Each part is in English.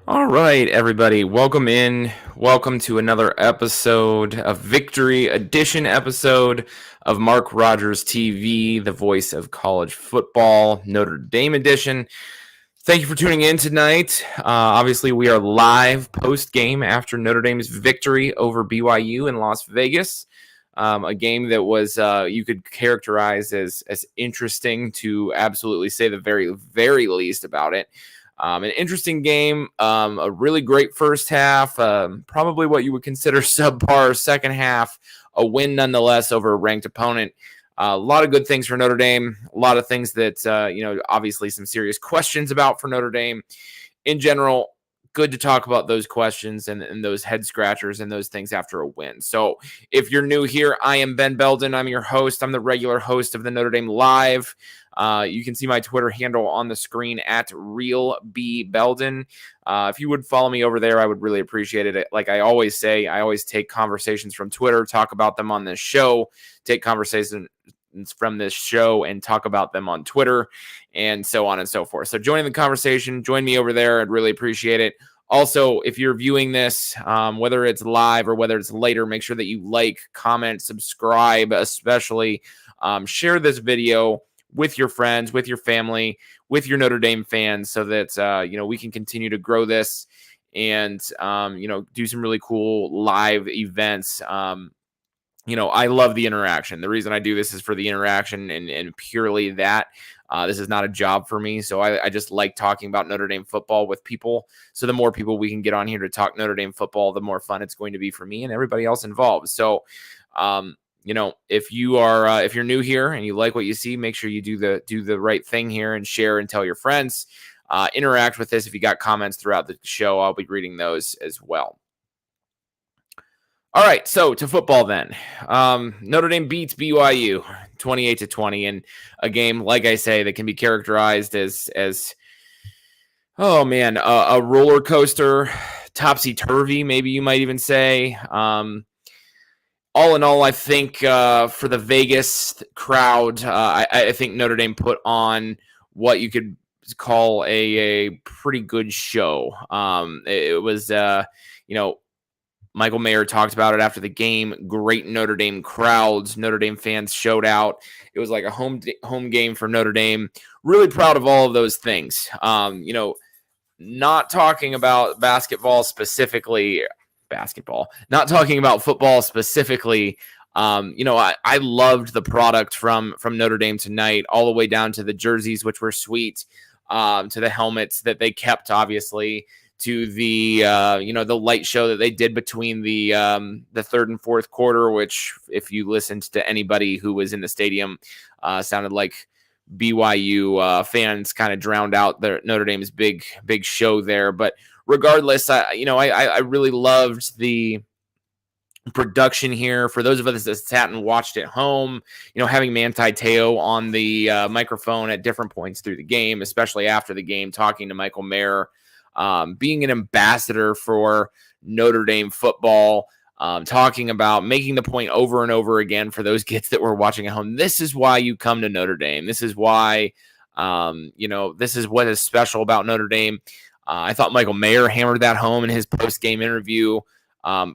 All right, everybody, welcome in. Welcome to another episode, a Victory Edition episode of Mark Rogers TV, the voice of college football, Notre Dame edition. Thank you for tuning in tonight. Obviously, we are live post-game after Notre Dame's victory over BYU in Las Vegas. A game that was you could characterize as interesting, to absolutely say the very, very least about it. An interesting game, a really great first half, probably what you would consider subpar second half, a win nonetheless over a ranked opponent. A lot of good things for Notre Dame, a lot of things that, obviously some serious questions about for Notre Dame. In general, good to talk about those questions and those head scratchers and those things after a win. So if you're new here, I am Ben Belden. I'm your host. I'm the regular host of the Notre Dame Live. You can see my Twitter handle on the screen at RealBBelden. If you would follow me over there, I would really appreciate it. Like I always say, I always take conversations from Twitter, talk about them on this show, take conversations from this show and talk about them on Twitter, and so on and so forth. So join the conversation, join me over there. I'd really appreciate it. Also, if you're viewing this, whether it's live or whether it's later, make sure that you like, comment, subscribe, especially share this video with your friends, with your family, with your Notre Dame fans, so that we can continue to grow this and do some really cool live events. I love the interaction. The reason I do this is for the interaction and purely that. This is not a job for me, so I just like talking about Notre Dame football with people. So the more people we can get on here to talk Notre Dame football, the more fun it's going to be for me and everybody else involved. So, if you're new here and you like what you see, make sure you do the right thing here and share and tell your friends. Interact with this. If you got comments throughout the show, I'll be reading those as well. All right, so to football then. Notre Dame beats BYU 28-20 in a game, like I say, that can be characterized as a roller coaster, topsy-turvy, maybe you might even say. All in all, I think for the Vegas crowd, I think Notre Dame put on what you could call a pretty good show. It was, Michael Mayer talked about it after the game. Great Notre Dame crowds. Notre Dame fans showed out. It was like a home game for Notre Dame. Really proud of all of those things. Not talking about basketball specifically. Not talking about football specifically. I loved the product from Notre Dame tonight, all the way down to the jerseys, which were sweet, to the helmets that they kept, obviously, to the the light show that they did between the third and fourth quarter, which, if you listened to anybody who was in the stadium, sounded like BYU fans kind of drowned out their Notre Dame's big show there. But regardless, I really loved the production here. For those of us that sat and watched at home, having Manti Te'o on the microphone at different points through the game, especially after the game, talking to Michael Mayer, being an ambassador for Notre Dame football, talking about making the point over and over again for those kids that were watching at home. This is why you come to Notre Dame. This is why, this is what is special about Notre Dame. I thought Michael Mayer hammered that home in his post-game interview.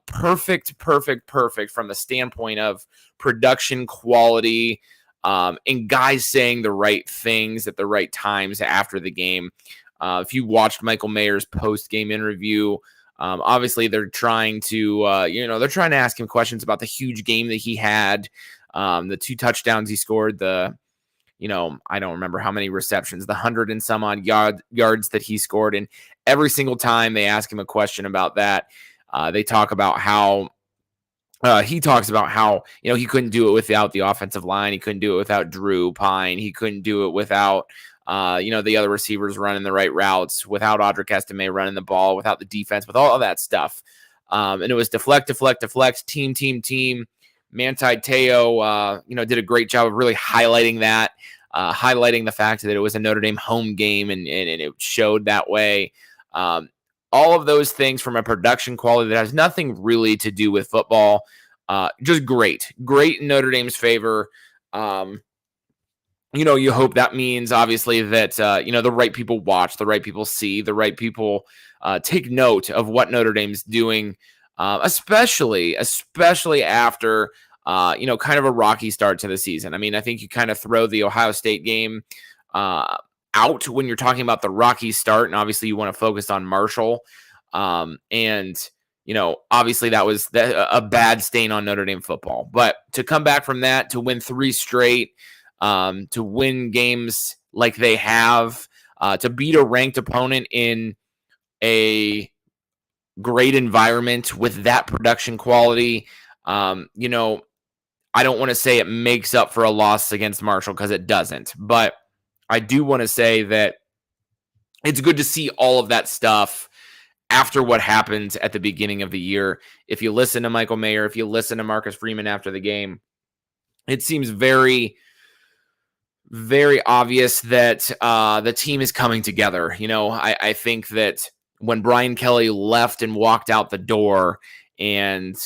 Perfect from the standpoint of production quality, and guys saying the right things at the right times after the game. If you watched Michael Mayer's post-game interview, obviously they're trying to, ask him questions about the huge game that he had, the 2 touchdowns he scored, I don't remember how many receptions, the 100 and some odd yards that he scored. And every single time they ask him a question about that, they talk about how he talks about how, he couldn't do it without the offensive line. He couldn't do it without Drew Pine. He couldn't do it without, the other receivers running the right routes, without Audric Estime running the ball, without the defense, with all of that stuff. And it was deflect, team. Manti Te'o, did a great job of really highlighting that, highlighting the fact that it was a Notre Dame home game, and it showed that way. All of those things from a production quality that has nothing really to do with football. Just great in Notre Dame's favor. you hope that means obviously that, the right people watch, the right people see, the right people take note of what Notre Dame's doing, especially after, kind of a rocky start to the season. I mean, I think you kind of throw the Ohio State game out when you're talking about the rocky start, and obviously you want to focus on Marshall. And obviously that was a bad stain on Notre Dame football. But to come back from that, to win 3 straight, to win games like they have, to beat a ranked opponent in a great environment with that production quality, I don't want to say it makes up for a loss against Marshall, because it doesn't. But I do want to say that it's good to see all of that stuff after what happened at the beginning of the year. If you listen to Michael Mayer, if you listen to Marcus Freeman after the game, it seems very, very obvious that the team is coming together. I think that when Brian Kelly left and walked out the door, and,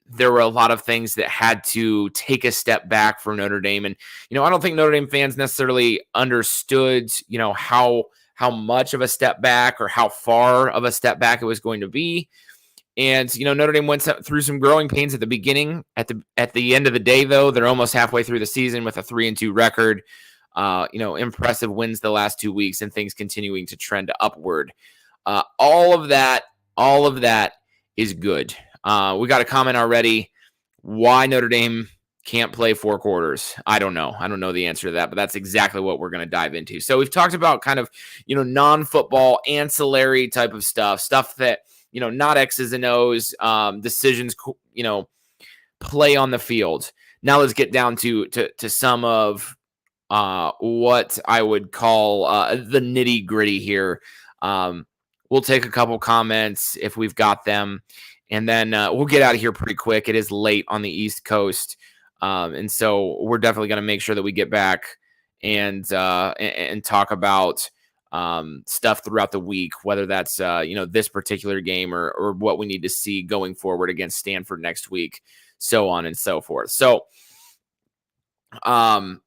there were a lot of things that had to take a step back for Notre Dame. And, I don't think Notre Dame fans necessarily understood, how much of a step back or how far of a step back it was going to be. And, Notre Dame went through some growing pains at the beginning. At the end of the day, though, they're almost halfway through the season with a 3-2 record. Impressive wins the last 2 weeks, and things continuing to trend upward. All of that is good. We got a comment already. Why Notre Dame can't play 4 quarters? I don't know. I don't know the answer to that, but that's exactly what we're going to dive into. So we've talked about kind of, non-football, ancillary type of stuff that, not X's and O's, decisions, play on the field. Now let's get down to some of what I would call the nitty gritty here. We'll take a couple comments if we've got them, and then we'll get out of here pretty quick. It is late on the East Coast, and so we're definitely going to make sure that we get back and talk about stuff throughout the week, whether that's this particular game or what we need to see going forward against Stanford next week, so on and so forth. So, so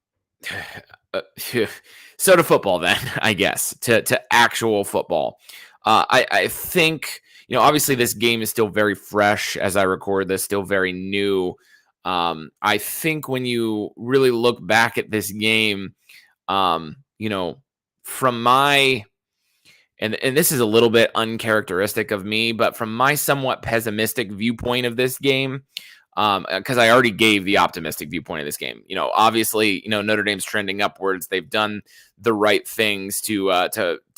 to football then, I guess, to actual football. I think, obviously this game is still very fresh as I record this, still very new. I think when you really look back at this game, from my, and this is a little bit uncharacteristic of me, but from my somewhat pessimistic viewpoint of this game, because I already gave the optimistic viewpoint of this game. Obviously, Notre Dame's trending upwards. They've done the right things to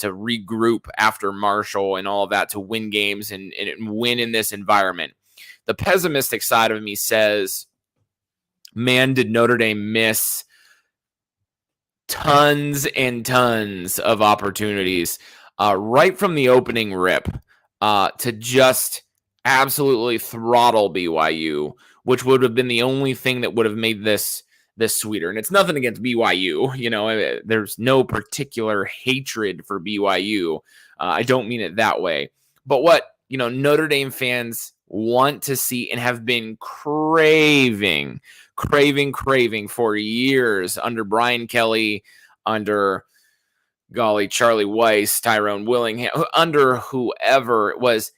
regroup after Marshall and all of that, to win games and win in this environment. The pessimistic side of me says, man, did Notre Dame miss tons and tons of opportunities right from the opening rip to just absolutely throttle BYU, which would have been the only thing that would have made this sweeter. And it's nothing against BYU. There's no particular hatred for BYU. I don't mean it that way. But what, Notre Dame fans want to see and have been craving for years under Brian Kelly, under Charlie Weiss, Tyrone Willingham, under whoever it was,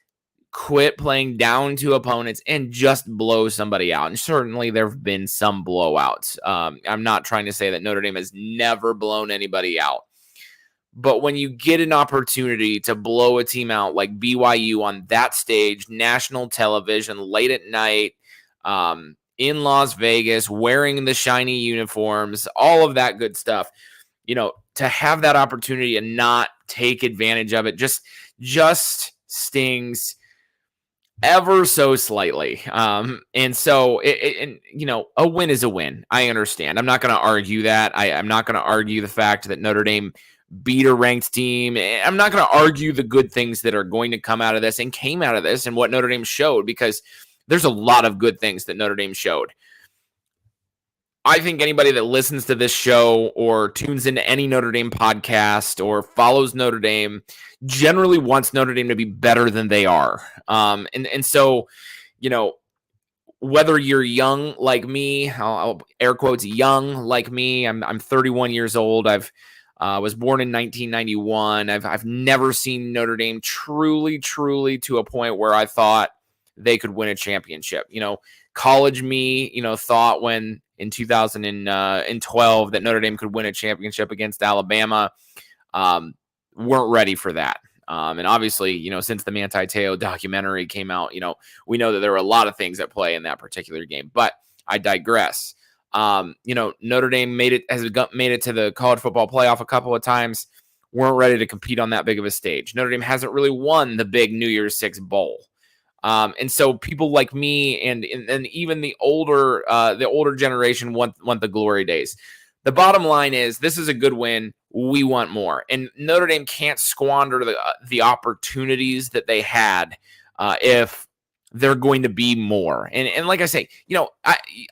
quit playing down to opponents and just blow somebody out. And certainly there have been some blowouts. I'm not trying to say that Notre Dame has never blown anybody out. But when you get an opportunity to blow a team out like BYU on that stage, national television, late at night, in Las Vegas, wearing the shiny uniforms, all of that good stuff, to have that opportunity and not take advantage of it just stings ever so slightly. And so, a win is a win. I understand. I'm not going to argue that. I'm not going to argue the fact that Notre Dame beat a ranked team. I'm not going to argue the good things that are going to come out of this and came out of this and what Notre Dame showed, because there's a lot of good things that Notre Dame showed. I think anybody that listens to this show or tunes into any Notre Dame podcast or follows Notre Dame generally wants Notre Dame to be better than they are. And so, whether you're young like me, I'll air quotes young like me. I'm 31 years old. I've was born in 1991. I've never seen Notre Dame truly to a point where I thought they could win a championship. College me, thought when in 2012 that Notre Dame could win a championship against Alabama. Weren't ready for that. And obviously, since the Manti Te'o documentary came out, we know that there were a lot of things at play in that particular game. But I digress. Notre Dame made it to the college football playoff a couple of times. Weren't ready to compete on that big of a stage. Notre Dame hasn't really won the big New Year's Six bowl. And so people like me and even the older generation want the glory days. The bottom line is this is a good win. We want more. And Notre Dame can't squander the opportunities that they had if they're going to be more. And like I say,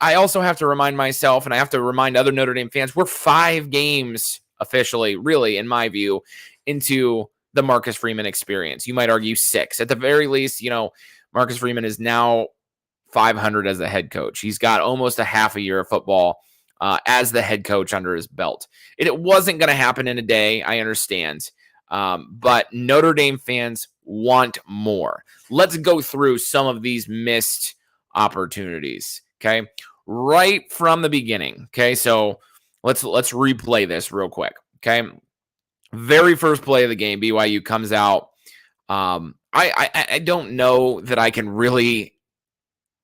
I also have to remind myself, and I have to remind other Notre Dame fans, we're 5 games officially, really, in my view, into the Marcus Freeman experience. You might argue 6. At the very least, Marcus Freeman is now 500 as a head coach. He's got almost a half a year of football as the head coach under his belt. It wasn't going to happen in a day, I understand. But Notre Dame fans want more. Let's go through some of these missed opportunities, okay? Right from the beginning, okay? So let's replay this real quick, okay? Very first play of the game, BYU comes out. I don't know that I can really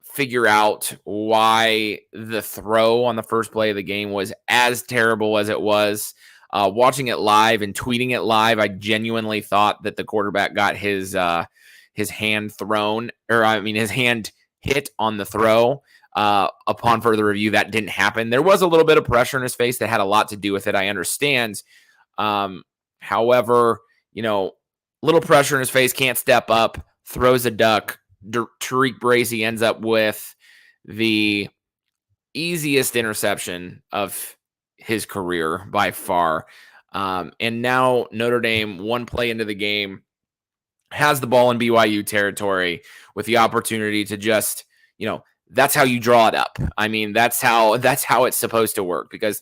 figure out why the throw on the first play of the game was as terrible as it was. Watching it live and tweeting it live, I genuinely thought that the quarterback got his hand thrown, his hand hit on the throw. Upon further review, that didn't happen. There was a little bit of pressure in his face that had a lot to do with it, I understand. However, little pressure in his face, can't step up, throws a duck. Tariq Bracy ends up with the easiest interception of his career by far. And now Notre Dame, one play into the game, has the ball in BYU territory with the opportunity to just, that's how you draw it up. I mean, that's how it's supposed to work because,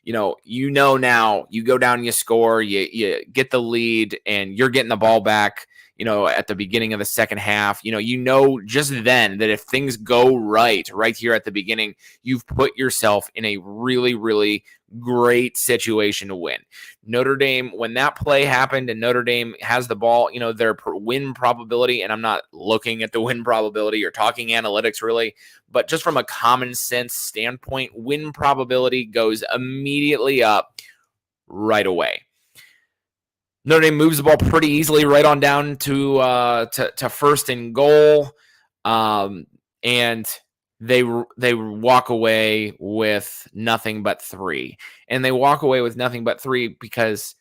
now you go down and you score, you get the lead and you're getting the ball back, at the beginning of the second half, just then that if things go right here at the beginning, you've put yourself in a really, really great situation to win. Notre Dame, when that play happened and Notre Dame has the ball, their win probability, and I'm not looking at the win probability or talking analytics really, but just from a common sense standpoint, win probability goes immediately up right away. Notre Dame moves the ball pretty easily right on down to first and goal, and they walk away with nothing but 3. And they walk away with nothing but 3 because,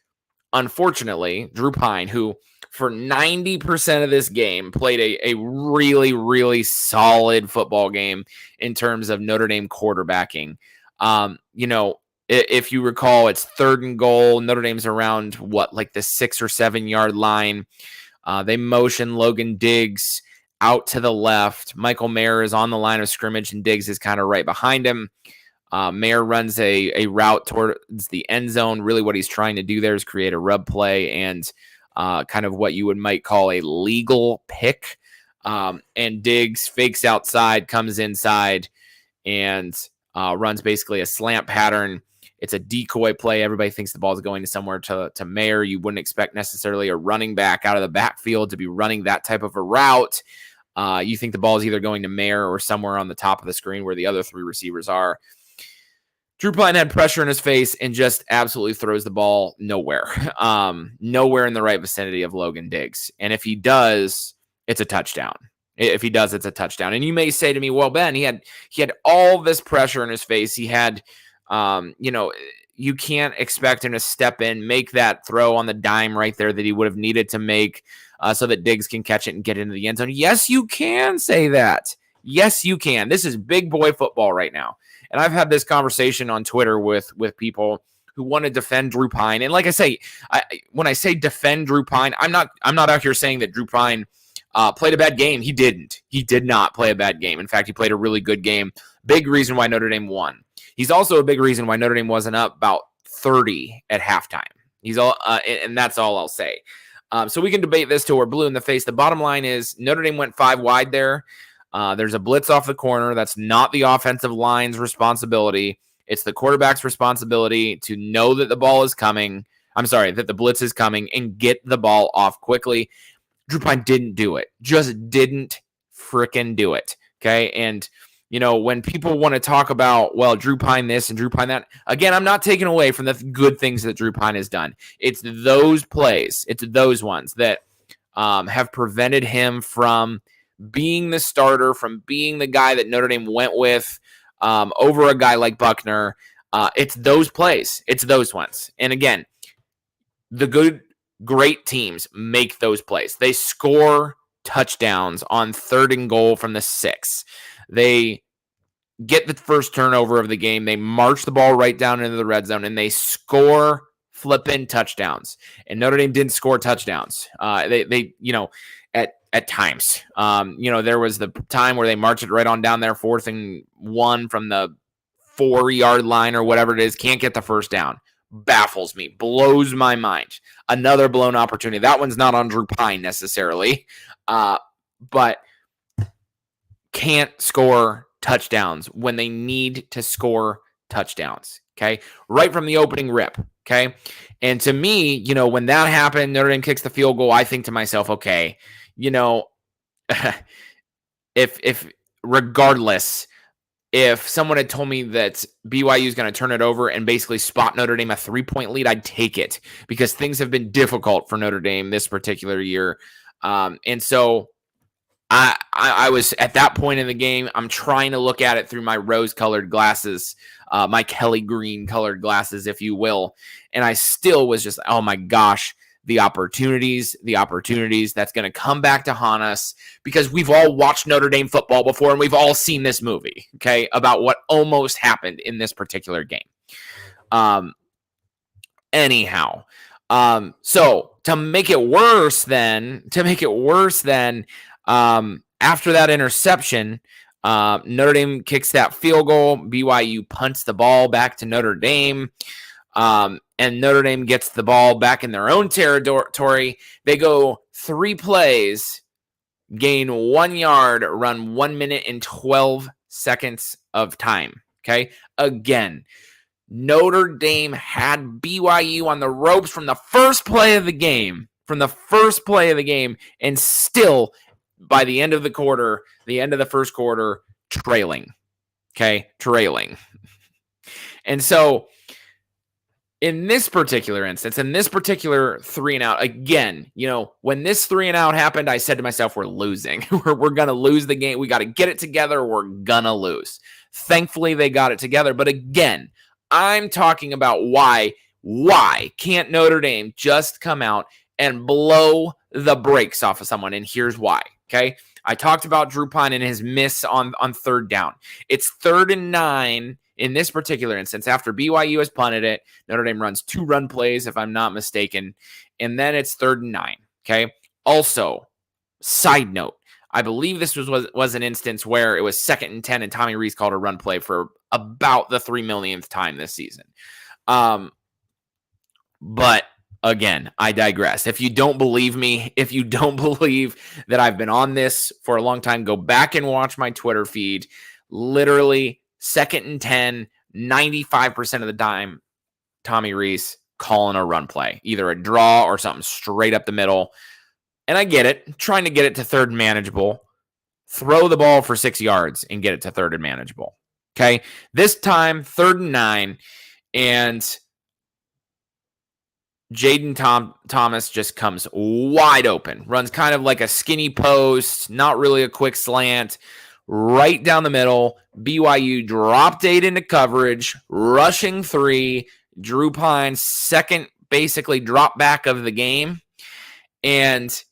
unfortunately, Drew Pyne, who for 90% of this game played a really, really solid football game in terms of Notre Dame quarterbacking, if you recall, it's 3rd and goal. Notre Dame's around the 6 or 7 yard line. They motion Logan Diggs out to the left. Michael Mayer is on the line of scrimmage, and Diggs is kind of right behind him. Mayer runs a route towards the end zone. Really, what he's trying to do there is create a rub play and kind of what you might call a legal pick. And Diggs fakes outside, comes inside, and runs basically a slant pattern. It's a decoy play. Everybody thinks the ball is going to somewhere to Mayer. You wouldn't expect necessarily a running back out of the backfield to be running that type of a route. You think the ball is either going to Mayer or somewhere on the top of the screen where the other 3 receivers are. Drew Pyne had pressure in his face and just absolutely throws the ball nowhere. Nowhere in the right vicinity of Logan Diggs. And if he does, it's a touchdown. If he does, it's a touchdown. And you may say to me, well, Ben, he had all this pressure in his face. He had, you can't expect him to step in, make that throw on the dime right there that he would have needed to make so that Diggs can catch it and get into the end zone. Yes, you can say that. Yes, you can. This is big boy football right now. And I've had this conversation on Twitter with people who want to defend Drew Pyne. And like I say, when I say defend Drew Pyne, I'm not out here saying that Drew Pyne Played a bad game. He didn't. He did not play a bad game. In fact, he played a really good game. Big reason why Notre Dame won. He's also a big reason why Notre Dame wasn't up about 30 at halftime. And that's all I'll say. So we can debate this till we're blue in the face. The bottom line is Notre Dame went 5 wide there. There's a blitz off the corner. That's not the offensive line's responsibility. It's the quarterback's responsibility to know that the ball is coming. I'm sorry, that the blitz is coming and get the ball off quickly. Drew Pine didn't do it. Just didn't freaking do it. Okay. And, when people want to talk about, well, Drew Pine this and Drew Pine that, again, I'm not taking away from the good things that Drew Pine has done. It's those plays. It's those ones that have prevented him from being the starter, from being the guy that Notre Dame went with over a guy like Buckner. It's those plays. It's those ones. And again, the great teams make those plays. They score touchdowns on 3rd and goal from the 6. They get the first turnover of the game. They march the ball right down into the red zone, and they score flipping touchdowns. And Notre Dame didn't score touchdowns. They at times. There was the time where they marched it right on down there, 4th and 1 from the 4-yard line or whatever it is. Can't get the first down. Baffles me. Blows my mind. Another blown opportunity. That one's not on Drew Pine necessarily. But can't score touchdowns when they need to score touchdowns. Okay. Right from the opening rip. Okay. And to me, when that happened, Notre Dame kicks the field goal. I think to myself, okay, if regardless, if someone had told me that BYU is going to turn it over and basically spot Notre Dame a 3-point lead, I'd take it because things have been difficult for Notre Dame this particular year. And so I was at that point in the game. I'm trying to look at it through my rose-colored glasses, my Kelly green-colored glasses, if you will. And I still was just, oh my gosh, the opportunities that's going to come back to haunt us because we've all watched Notre Dame football before and we've all seen this movie, okay, about what almost happened in this particular game. Anyhow, so to make it worse then, after that interception, Notre Dame kicks that field goal. BYU punts the ball back to Notre Dame. And Notre Dame gets the ball back in their own territory. They go 3 plays, gain 1 yard, run 1 minute and 12 seconds of time. Okay. Again, Notre Dame had BYU on the ropes from the first play of the game, and still by the end of the first quarter, trailing. Okay. Trailing. And so, in this particular instance, in this particular 3-and-out, again, when this 3-and-out happened, I said to myself, we're losing. we're going to lose the game. We got to get it together. We're going to lose. Thankfully, they got it together. But again, I'm talking about why can't Notre Dame just come out and blow the brakes off of someone? And here's why, okay? I talked about Drew Pine and his miss on 3rd down. It's 3rd and 9. In this particular instance, after BYU has punted it, Notre Dame runs 2 run plays, if I'm not mistaken, and then it's 3rd and 9, okay? Also, side note, I believe this was an instance where it was 2nd and 10 and Tommy Rees called a run play for about the 3 millionth time this season. But again, I digress. If you don't believe me, if you don't believe that I've been on this for a long time, go back and watch my Twitter feed. Literally, 2nd and 10, 95% of the time, Tommy Rees calling a run play, either a draw or something straight up the middle. And I get it, trying to get it to 3rd and manageable. Throw the ball for 6 yards and get it to 3rd and manageable. Okay, this time 3rd and 9, and Jaden Thomas just comes wide open, runs kind of like a skinny post, not really a quick slant. Right down the middle, BYU dropped 8 into coverage, rushing 3, Drew Pine's second basically drop back of the game, and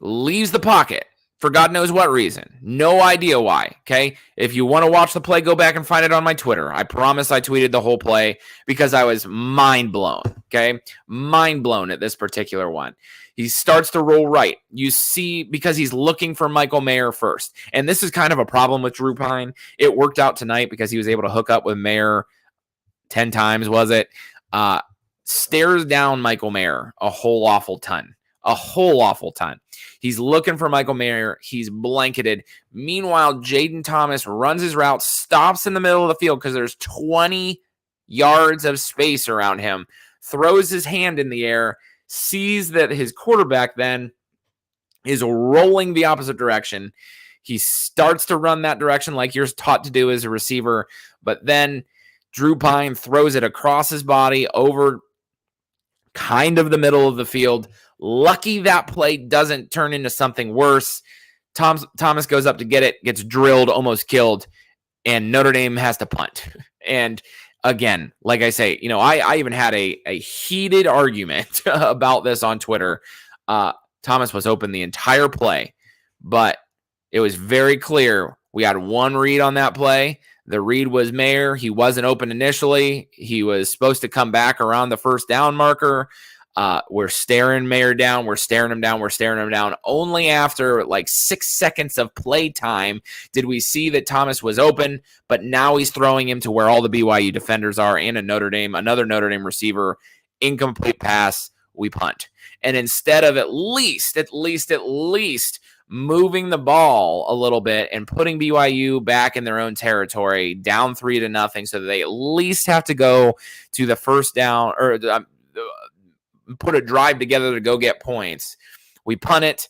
leaves the pocket for God knows what reason. No idea why, okay? If you want to watch the play, go back and find it on my Twitter. I promise I tweeted the whole play because I was mind blown. Okay. Mind blown at this particular one. He starts to roll right. You see, because he's looking for Michael Mayer first. And this is kind of a problem with Drew Pine. It worked out tonight because he was able to hook up with Mayer 10 times, was it? Stares down Michael Mayer a whole awful ton. He's looking for Michael Mayer. He's blanketed. Meanwhile, Jaden Thomas runs his route, stops in the middle of the field because there's 20 yards of space around him, throws his hand in the air, sees that his quarterback then is rolling the opposite direction. He starts to run that direction like you're taught to do as a receiver, but then Drew Pine throws it across his body over kind of the middle of the field. Lucky that play doesn't turn into something worse. Thomas goes up to get it, gets drilled, almost killed, and Notre Dame has to punt. And again, like I say, I even had a heated argument about this on Twitter. Thomas was open the entire play, but it was very clear we had one read on that play. The read was Mayer. He wasn't open initially. He was supposed to come back around the first down marker. We're staring Mayer down. We're staring him down. Only after like 6 seconds of play time did we see that Thomas was open, but now he's throwing him to where all the BYU defenders are and another Notre Dame receiver. Incomplete pass. We punt. And instead of at least moving the ball a little bit and putting BYU back in their own territory, down 3-0, so that they at least have to go to the first down or put a drive together to go get points. We punt it,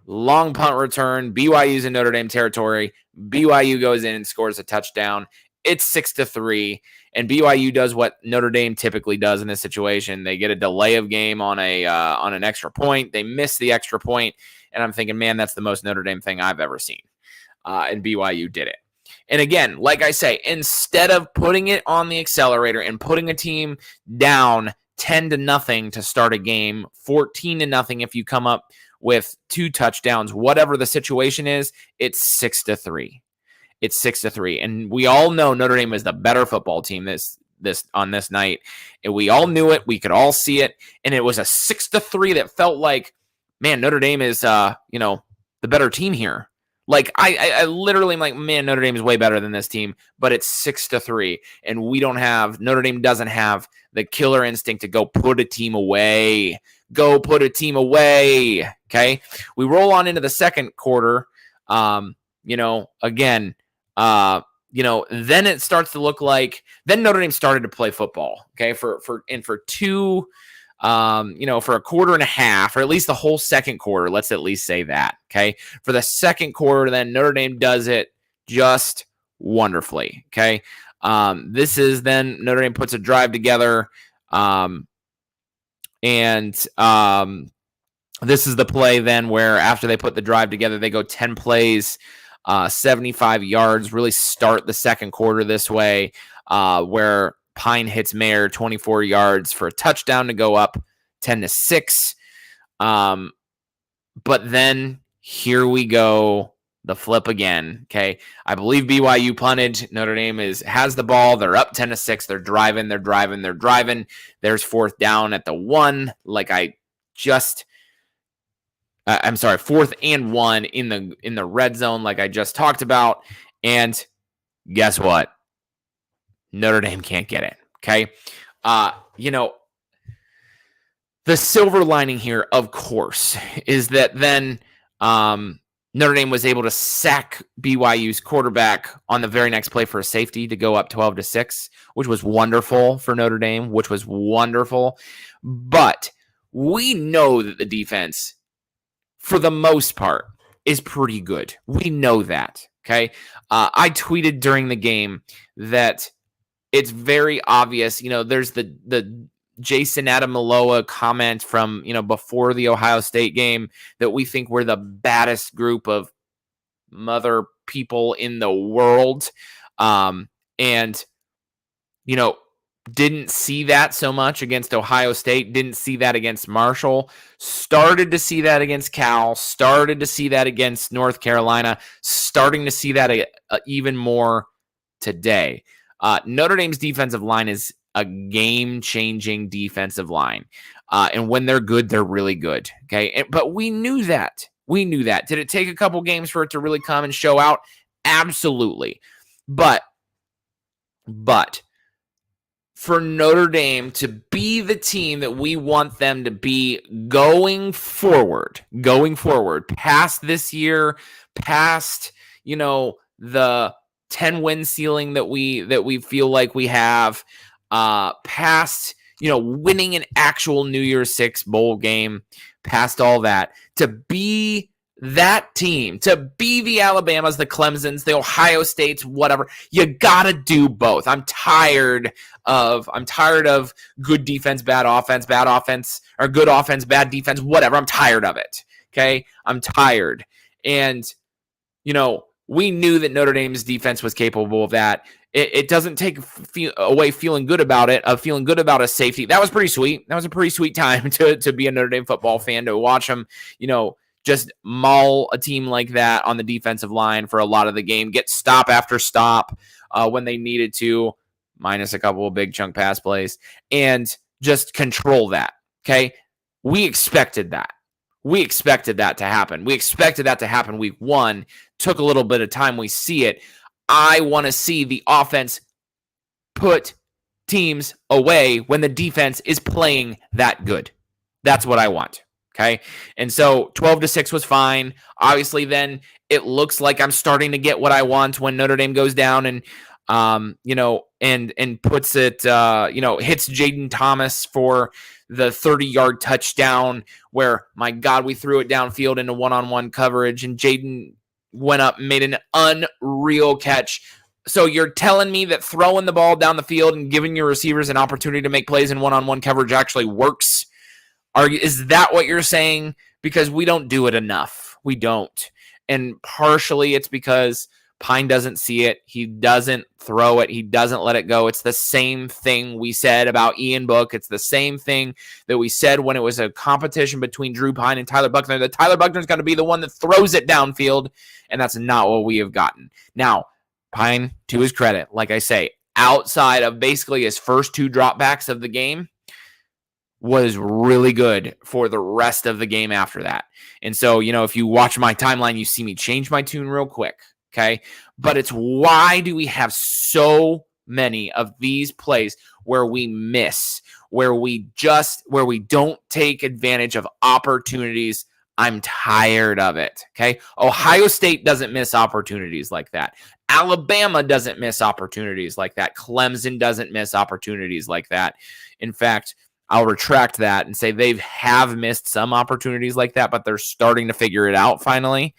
long punt return. BYU's in Notre Dame territory. BYU goes in and scores a touchdown. It's 6-3, and BYU does what Notre Dame typically does in this situation. They get a delay of game on an extra point. They miss the extra point, and I'm thinking, man, that's the most Notre Dame thing I've ever seen. And BYU did it. And again, like I say, instead of putting it on the accelerator and putting a team down 10-0 to start a game, 14-0 if you come up with 2 touchdowns, whatever the situation is, it's 6-3. It's 6-3. And we all know Notre Dame is the better football team this on this night. And we all knew it. We could all see it. And it was a 6-3 that felt like, man, Notre Dame is the better team here. Like I literally am like, man, Notre Dame is way better than this team, but it's 6-3. And Notre Dame doesn't have the killer instinct to go put a team away. Okay. We roll on into the second quarter. Then it starts to look like Notre Dame started to play football. Okay. For a quarter and a half, or at least the whole second quarter, let's at least say that. Okay. For the second quarter, then Notre Dame does it just wonderfully. Okay. This is then Notre Dame puts a drive together. This is the play then where after they put the drive together, they go 10 plays, 75 yards, really start the second quarter this way, where Pine hits Mayer 24 yards for a touchdown to go up 10-6. But then here we go, the flip again. Okay. I believe BYU punted. Notre Dame has the ball. They're up 10-6. They're driving. There's fourth down at the 1. Fourth and 1 in the red zone, like I just talked about. And guess what? Notre Dame can't get it. Okay. The silver lining here, of course, is that then Notre Dame was able to sack BYU's quarterback on the very next play for a safety to go up 12-6, which was wonderful for Notre Dame, But we know that the defense, for the most part, is pretty good. We know that. Okay. I tweeted during the game that it's very obvious. There's the Jason Adamaloa comment from, before the Ohio State game that we think we're the baddest group of mother people in the world. Didn't see that so much against Ohio State, didn't see that against Marshall, started to see that against Cal, started to see that against North Carolina, starting to see that even more today. Notre Dame's defensive line is a game-changing defensive line. And when they're good, they're really good. Okay. But we knew that. Did it take a couple games for it to really come and show out? Absolutely. But for Notre Dame to be the team that we want them to be going forward, past this year, past, the 10-win ceiling that we feel like we have, past, winning an actual New Year's Six bowl game, past all that, to be that team, to be the Alabamas, the Clemsons, the Ohio States, whatever, you gotta do both. I'm tired of good defense, bad offense, or good offense, bad defense, whatever. I'm tired of it. Okay, I'm tired, and we knew that Notre Dame's defense was capable of that. It doesn't take away feeling good about it, of feeling good about a safety. That was pretty sweet. That was a pretty sweet time to be a Notre Dame football fan, to watch them, just maul a team like that on the defensive line for a lot of the game, get stop after stop when they needed to, minus a couple of big chunk pass plays, and just control that. Okay, we expected that. We expected that to happen. We expected that to happen week one. Took a little bit of time. We see it. I want to see the offense put teams away when the defense is playing that good. That's what I want. Okay. And so 12-6 was fine. Obviously, then it looks like I'm starting to get what I want when Notre Dame goes down and, and puts it, hits Jaden Thomas for the 30-yard touchdown where, my God, we threw it downfield into one-on-one coverage and Jaden went up and made an unreal catch. So you're telling me that throwing the ball down the field and giving your receivers an opportunity to make plays in one-on-one coverage actually works? Is that what you're saying? Because we don't do it enough. We don't. And partially it's because Pine doesn't see it. He doesn't throw it. He doesn't let it go. It's the same thing we said about Ian Book. It's the same thing that we said when it was a competition between Drew Pine and Tyler Buckner. That Tyler Buckner's going to be the one that throws it downfield, and that's not what we have gotten. Now, Pine, to his credit, like I say, outside of basically his first two dropbacks of the game, was really good for the rest of the game after that. And so, if you watch my timeline, you see me change my tune real quick. Okay. But it's why do we have so many of these plays where we miss, where we don't take advantage of opportunities? I'm tired of it. Okay. Ohio State doesn't miss opportunities like that. Alabama doesn't miss opportunities like that. Clemson doesn't miss opportunities like that. In fact, I'll retract that and say they have missed some opportunities like that, but they're starting to figure it out finally.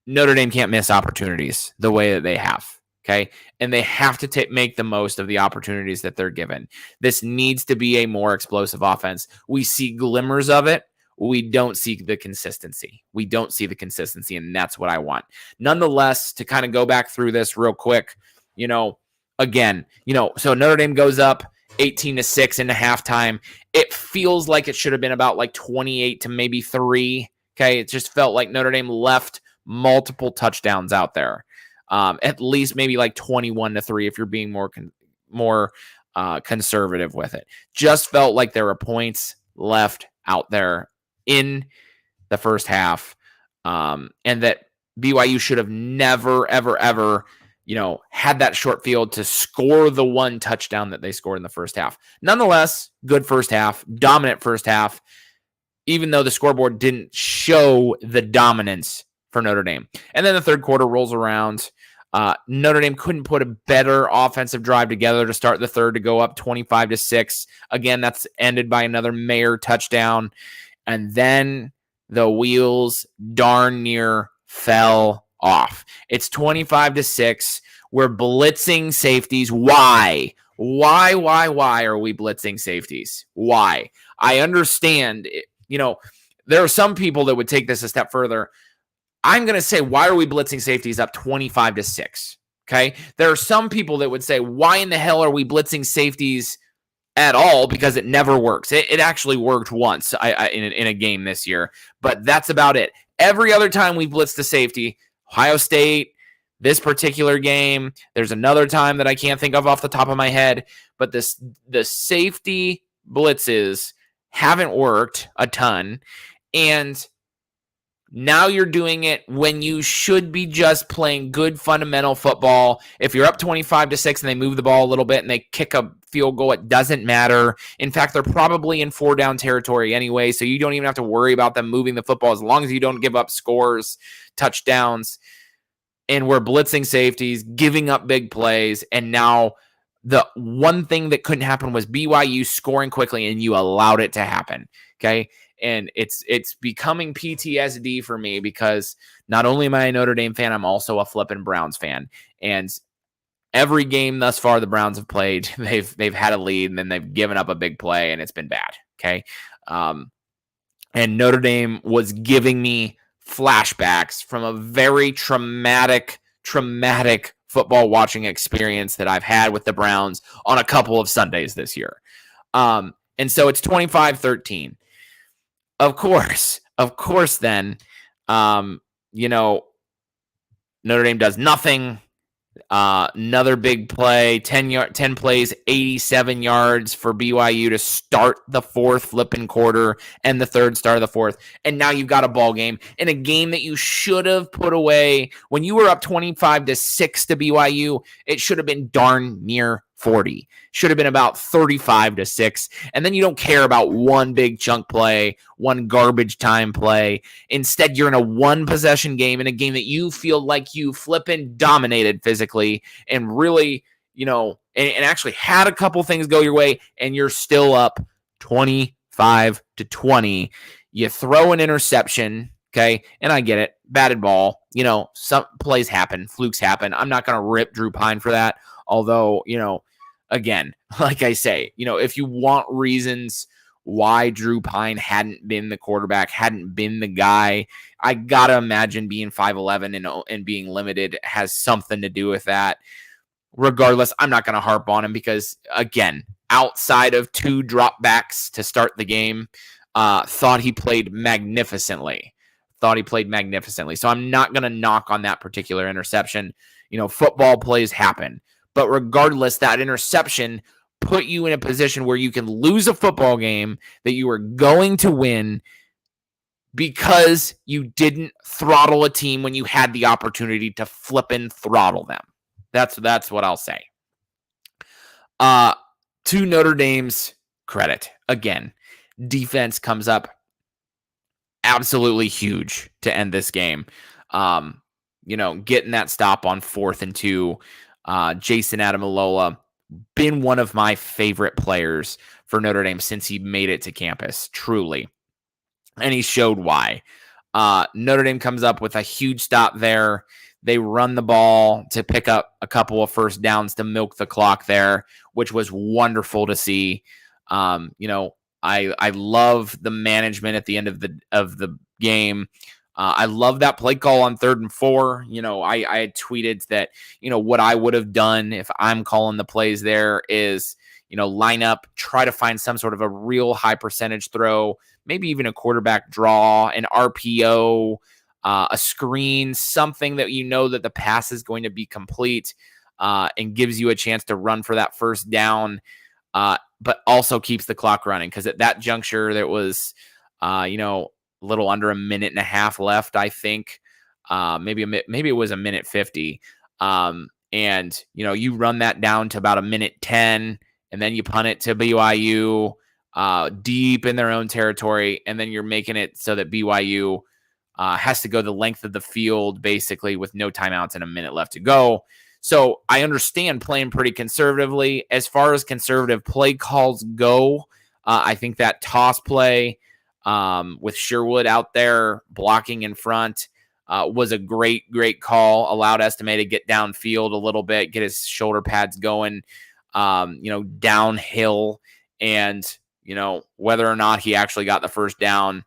Notre Dame can't miss opportunities the way that they have, okay? And they have to make the most of the opportunities that they're given. This needs to be a more explosive offense. We see glimmers of it. We don't see the consistency. And that's what I want. Nonetheless, to kind of go back through this real quick, so Notre Dame goes up 18-6 into halftime. It feels like it should have been about like 28 to maybe 3. Okay. It just felt like Notre Dame left multiple touchdowns out there. At least maybe like 21-3 if you're being more conservative with it. Just felt like there were points left out there in the first half. And that BYU should have never, ever, ever had that short field to score the one touchdown that they scored in the first half. Nonetheless, good first half, dominant first half, even though the scoreboard didn't show the dominance for Notre Dame. And then the third quarter rolls around. Notre Dame couldn't put a better offensive drive together to start the third to go up 25-6. Again, that's ended by another Mayer touchdown. And then the wheels darn near fell off. It's 25-6. We're blitzing safeties. Why? Why are we blitzing safeties? Why? I understand, there are some people that would take this a step further. I'm going to say, why are we blitzing safeties up 25-6? Okay. There are some people that would say, why in the hell are we blitzing safeties at all? Because it never works. It actually worked once in a game this year, but that's about it. Every other time we blitzed the safety, Ohio State, this particular game. There's another time that I can't think of off the top of my head, but the safety blitzes haven't worked a ton, and now you're doing it when you should be just playing good fundamental football. If you're up 25-6 and they move the ball a little bit and they kick a field goal, it doesn't matter. In fact, they're probably in 4-down territory anyway, so you don't even have to worry about them moving the football as long as you don't give up scores, touchdowns. And we're blitzing safeties, giving up big plays, and now the one thing that couldn't happen was BYU scoring quickly, and you allowed it to happen, okay? And it's becoming PTSD for me because not only am I a Notre Dame fan, I'm also a flippin' Browns fan. And every game thus far the Browns have played, they've had a lead, and then they've given up a big play, and it's been bad, okay? And Notre Dame was giving me flashbacks from a very traumatic football watching experience that I've had with the Browns on a couple of Sundays this year. And so it's 25-13. Of course, then, Notre Dame does nothing. Another big play, 10 plays, 87 yards for BYU to start the fourth flipping quarter and the third start of the fourth. And now you've got a ball game in a game that you should have put away. When you were up 25-6 to BYU, it should have been darn near 40. Should have been about 35-6. And then you don't care about one big chunk play, one garbage time play. Instead, you're in a one possession game, in a game that you feel like you flippin' dominated physically and really, and actually had a couple things go your way, and you're still up 25-20. You throw an interception, okay? And I get it. Batted ball. Some plays happen. Flukes happen. I'm not going to rip Drew Pine for that. Although, again, like I say, if you want reasons why Drew Pine hadn't been the quarterback, hadn't been the guy, I got to imagine being 5'11" and being limited has something to do with that. Regardless, I'm not going to harp on him because, again, outside of 2 dropbacks to start the game, thought he played magnificently. So I'm not going to knock on that particular interception. Football plays happen. But regardless, that interception put you in a position where you can lose a football game that you were going to win because you didn't throttle a team when you had the opportunity to flippin' throttle them. That's what I'll say. To Notre Dame's credit, again, defense comes up absolutely huge to end this game. Getting that stop on 4th and 2. Jason Adamilola, been one of my favorite players for Notre Dame since he made it to campus, truly. And he showed why. Notre Dame comes up with a huge stop there. They run the ball to pick up a couple of first downs to milk the clock there, which was wonderful to see. I love the management at the end of the game. I love that play call on 3rd and 4. I had tweeted that, what I would have done if I'm calling the plays there is, line up, try to find some sort of a real high percentage throw, maybe even a quarterback draw, an RPO, a screen, something that that the pass is going to be complete and gives you a chance to run for that first down, but also keeps the clock running. Because at that juncture, there was, a little under a minute and a half left, I think. Maybe it was a minute 50. And, you run that down to about a minute 10, and then you punt it to BYU deep in their own territory, and then you're making it so that BYU has to go the length of the field, basically, with no timeouts and a minute left to go. So I understand playing pretty conservatively. As far as conservative play calls go, I think that toss play with Sherwood out there blocking in front was a great call. Allowed Estime to get downfield a little bit, get his shoulder pads going, downhill. And, whether or not he actually got the first down,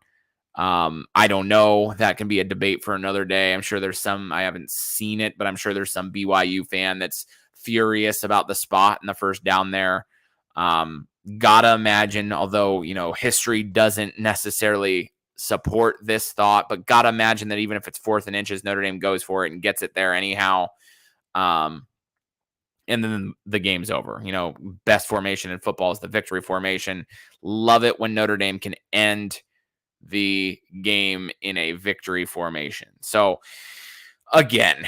I don't know. That can be a debate for another day. I'm sure there's some, I haven't seen it, but I'm sure there's some BYU fan that's furious about the spot and the first down there. Gotta imagine, although, history doesn't necessarily support this thought, but gotta imagine that even if it's 4th and inches, Notre Dame goes for it and gets it there anyhow. And then the game's over. Best formation in football is the victory formation. Love it when Notre Dame can end the game in a victory formation. So again,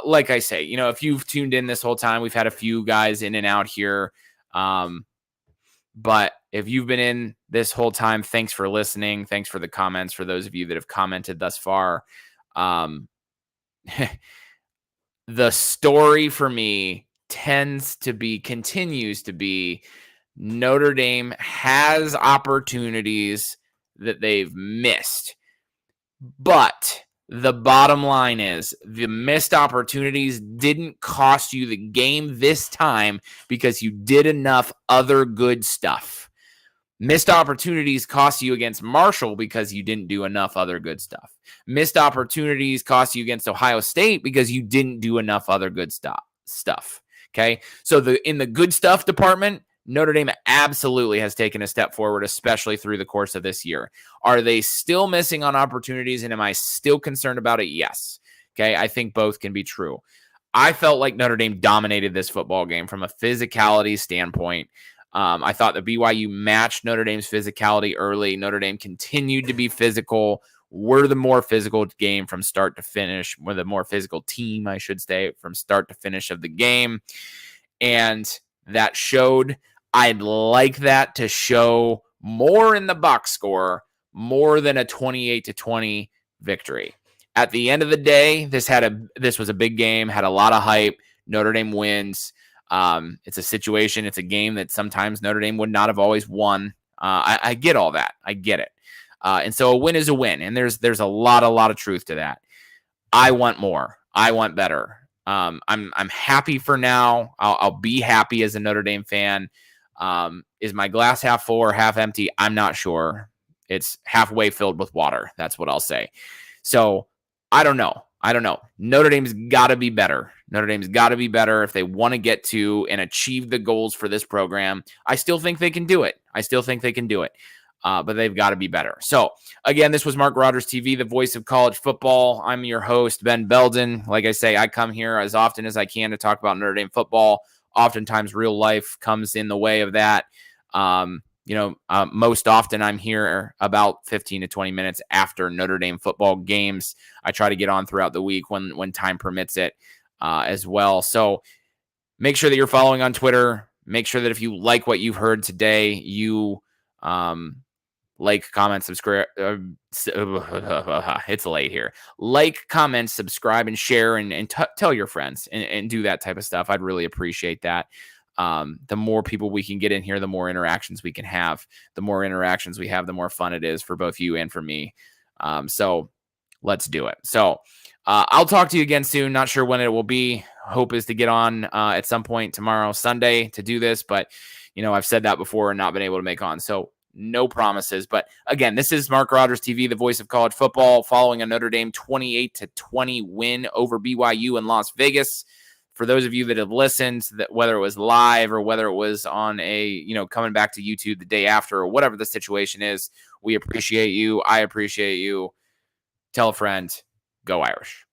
like I say, if you've tuned in this whole time, we've had a few guys in and out here. But if you've been in this whole time, thanks for listening. Thanks for the comments. For those of you that have commented thus far, the story for me continues to be Notre Dame has opportunities that they've missed. But the bottom line is the missed opportunities didn't cost you the game this time because you did enough other good stuff. Missed opportunities cost you against Marshall because you didn't do enough other good stuff. Missed opportunities cost you against Ohio State because you didn't do enough other good stuff. Okay, so in the good stuff department, Notre Dame absolutely has taken a step forward, especially through the course of this year. Are they still missing on opportunities, and am I still concerned about it? Yes. Okay, I think both can be true. I felt like Notre Dame dominated this football game from a physicality standpoint. I thought the BYU matched Notre Dame's physicality early. Notre Dame continued to be physical. We're the more physical game from start to finish. We're the more physical team, I should say, from start to finish of the game. And that showed. I'd like that to show more in the box score, more than a 28-20 victory. At the end of the day, this was a big game, had a lot of hype. Notre Dame wins. It's a situation, it's a game that sometimes Notre Dame would not have always won. I get all that. I get it. And so a win is a win. And there's a lot of truth to that. I want more. I want better. I'm happy for now. I'll be happy as a Notre Dame fan. Is my glass half full or half empty? I'm not sure. It's halfway filled with water. That's what I'll say. So I don't know. Notre Dame's got to be better. Notre Dame's got to be better if they want to get to and achieve the goals for this program. I still think they can do it. But they've got to be better. So, again, this was Mark Rogers TV, the voice of college football. I'm your host, Ben Belden. Like I say, I come here as often as I can to talk about Notre Dame football. Oftentimes, real life comes in the way of that. Most often I'm here about 15 to 20 minutes after Notre Dame football games. I try to get on throughout the week when time permits it as well. So make sure that you're following on Twitter. Make sure that if you like what you've heard today, you like, comment, subscribe. It's late here. Like, comment, subscribe, and share, and tell your friends and do that type of stuff. I'd really appreciate that. The more people we can get in here, the more interactions we can have. The more interactions we have, the more fun it is for both you and for me. So let's do it. So I'll talk to you again soon. Not sure when it will be. Hope is to get on at some point tomorrow, Sunday, to do this. But, I've said that before and not been able to make on. So no promises. But again, this is Mark Rogers TV, the voice of college football, following a Notre Dame 28-20 win over BYU in Las Vegas. For those of you that have listened, that whether it was live or whether it was on coming back to YouTube the day after or whatever the situation is, we appreciate you. I appreciate you. Tell a friend. Go Irish.